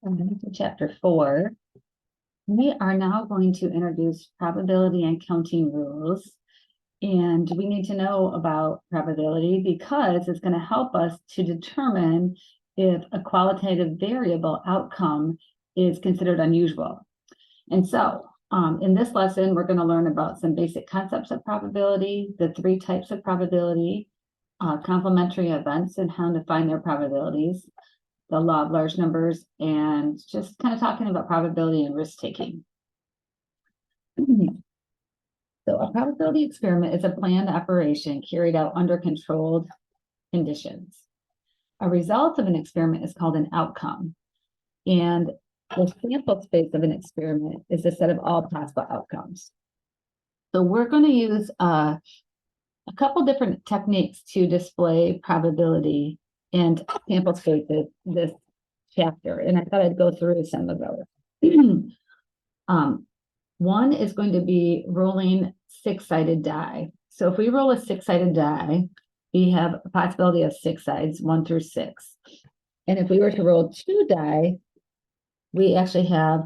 To chapter 4. We are now going to introduce probability and counting rules. And we need to know about probability because it's going to help us to determine if a qualitative variable outcome is considered unusual. And so in this lesson, we're going to learn about some basic concepts of probability, the 3 types of probability, complementary events and how to find their probabilities, the law of large numbers, and just kind of talking about probability and risk-taking. So a probability experiment is a planned operation carried out under controlled conditions. A result of an experiment is called an outcome. And the sample space of an experiment is a set of all possible outcomes. So we're going to use a couple different techniques to display probability and sample spaces this chapter, and I thought I'd go through some of those. One is going to be rolling 6-sided die. So if we roll a 6-sided die, we have a possibility of 6 sides, 1 through 6. And if we were to roll 2 die, we actually have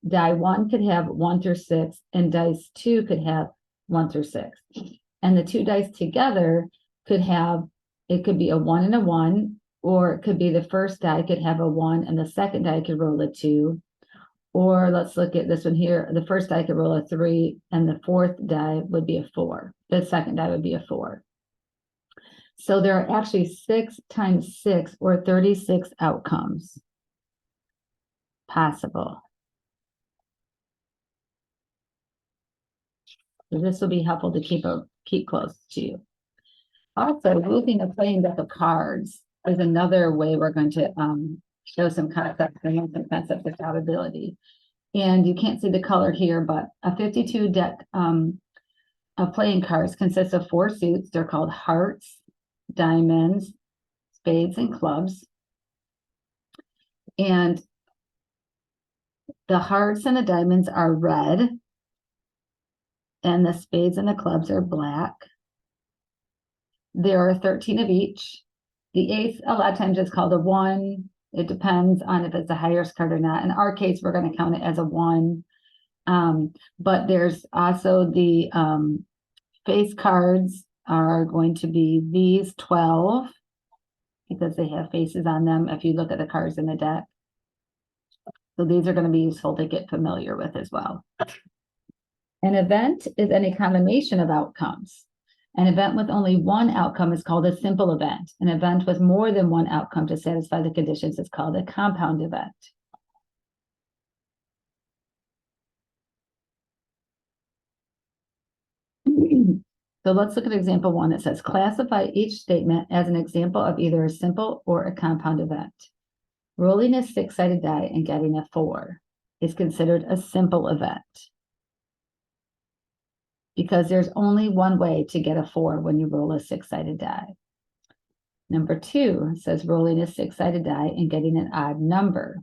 die 1 could have 1 through 6, and dice 2 could have 1 through 6. And the 2 dice together could have, it could be a 1 and a 1, or it could be the first die could have a 1 and the second die could roll a 2. Or let's look at this one here. The first die could roll a 3 and the fourth die would be a 4. The second die would be a 4. So there are actually 6 times 6 or 36 outcomes possible. So this will be helpful to keep close to you. Also, moving a playing deck of cards is another way we're going to show some concepts and some concepts of probability. And you can't see the color here, but a 52 deck of playing cards consists of 4 suits. They're called hearts, diamonds, spades, and clubs. And the hearts and the diamonds are red, and the spades and the clubs are black. There are 13 of each. The ace, a lot of times, is called a 1. It depends on if it's the highest card or not. In our case, we're going to count it as a 1. But there's also the face cards are going to be these 12 because they have faces on them if you look at the cards in the deck. So these are going to be useful to get familiar with as well. An event is any combination of outcomes. An event with only one outcome is called a simple event. An event with more than one outcome to satisfy the conditions is called a compound event. So let's look at example 1. It says, classify each statement as an example of either a simple or a compound event. Rolling a 6-sided die and getting a 4 is considered a simple event, because there's only one way to get a 4 when you roll a 6-sided die. Number 2 says rolling a 6-sided die and getting an odd number.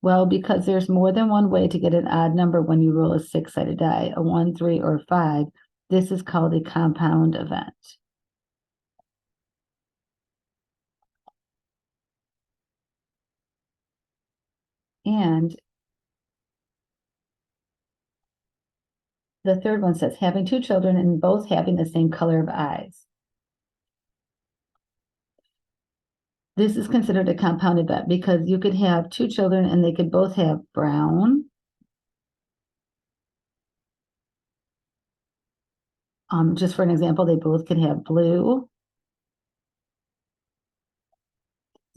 Well, because there's more than one way to get an odd number when you roll a 6-sided die, a 1, 3, or 5, this is called a compound event. And the third one says having 2 children and both having the same color of eyes. This is considered a compound event because you could have 2 children and they could both have brown, just for an example, they both could have blue.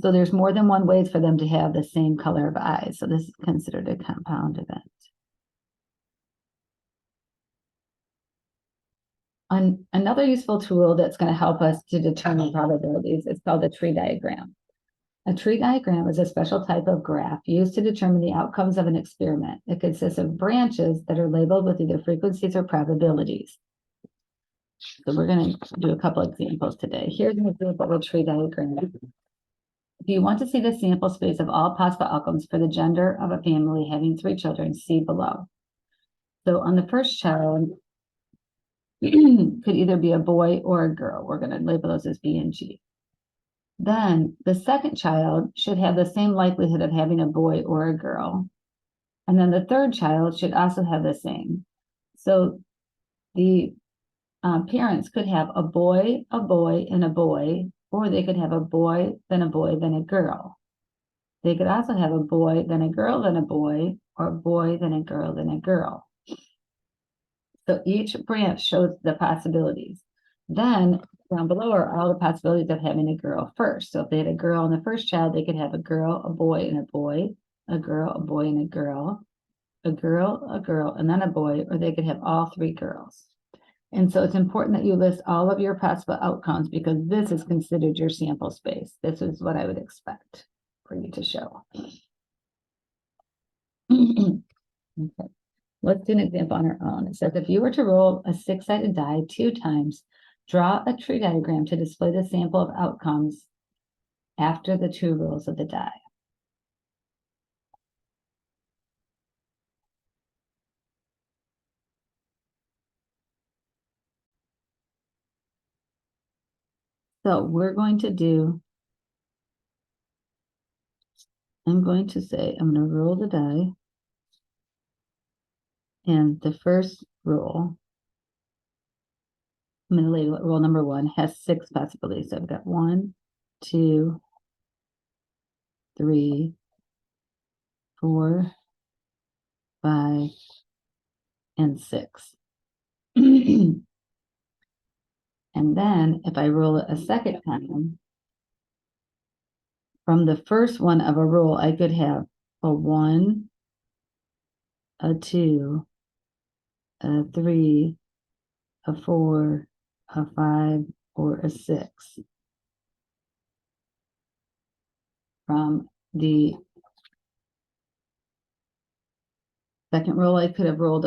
So there's more than one way for them to have the same color of eyes. So this is considered a compound event. Another useful tool that's going to help us to determine probabilities is called a tree diagram. A tree diagram is a special type of graph used to determine the outcomes of an experiment. It consists of branches that are labeled with either frequencies or probabilities. So we're going to do a couple examples today. Here's an example of a tree diagram. If you want to see the sample space of all possible outcomes for the gender of a family having 3 children, see below. So on the first child, could either be a boy or a girl. We're going to label those as B and G. Then the second child should have the same likelihood of having a boy or a girl. And then the third child should also have the same. So the parents could have a boy, and a boy, or they could have a boy, then a girl. They could also have a boy, then a girl, then a boy, or a boy, then a girl, then a girl. So each branch shows the possibilities. Then down below are all the possibilities of having a girl first. So if they had a girl in the first child, they could have a girl, a boy, and a boy, a girl, a boy, and a girl, a girl, and then a boy, or they could have all three girls. And so it's important that you list all of your possible outcomes because this is considered your sample space. This is what I would expect for you to show. Okay. Let's do an example on our own. It says if you were to roll a six-sided die 2 times, draw a tree diagram to display the sample of outcomes after the 2 rolls of the die. So we're going to do, I'm going to say, I'm going to roll the die. And the first roll, I'm going to label it roll number 1, has 6 possibilities. So I've got 1, 2, 3, 4, 5, and 6. And then if I roll it a second time, from the first one of a roll, I could have a 1, a 2, a 3, a 4, a 5, or a 6. From the second roll, I could have rolled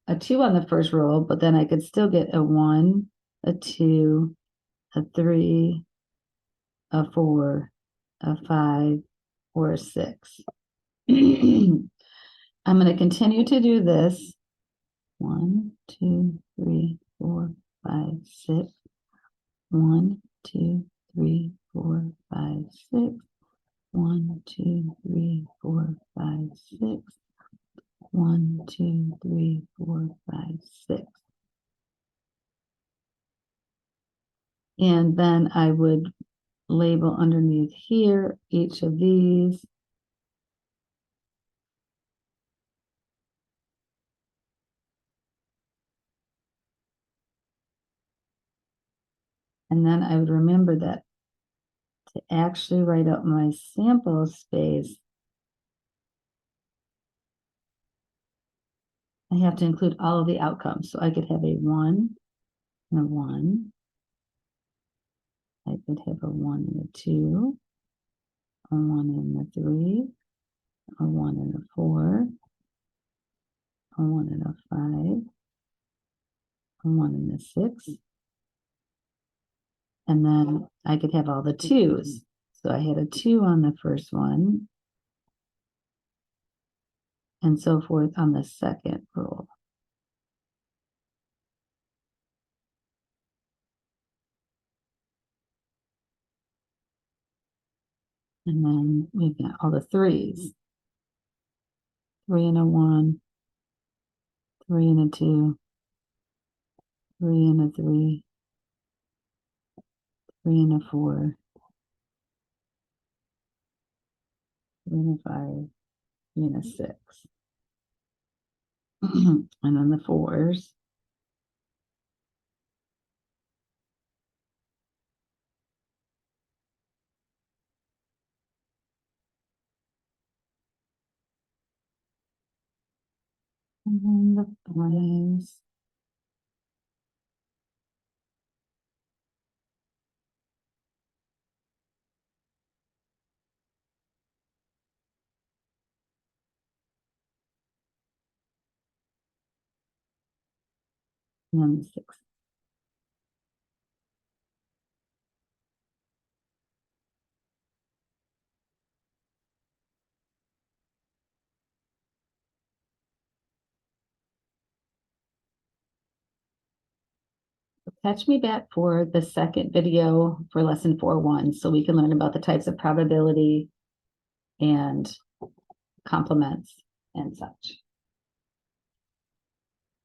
a 2 on the first roll, but then I could still get a 1, a 2, a 3, a 4, a 5, or a 6. I'm going to continue to do this. 1, 2, 3, 4, 5, 6. 1, 2, 3, 4, 5, 6. 1, 2, 3, 4, 5, 6. 1, 2, 3, 4, 5, 6. And then I would label underneath here each of these. And then I would remember that to actually write out my sample space, I have to include all of the outcomes. So I could have a 1 and a 1. I could have a 1 and a 2, a 1 and a 3, a 1 and a 4, a 1 and a 5, a 1 and a 6. And then I could have all the 2s. So I had a 2 on the first one, and so forth on the second roll. And then we've got all the 3s. 3 and a 1, 3 and a 2, 3 and a 3, 3 and a 4, 3 and a 5, 3 and a 6. And then the 4s. And then the 5s. And then the 6. Catch me back for the second video for lesson 4.1 so we can learn about the types of probability and complements and such.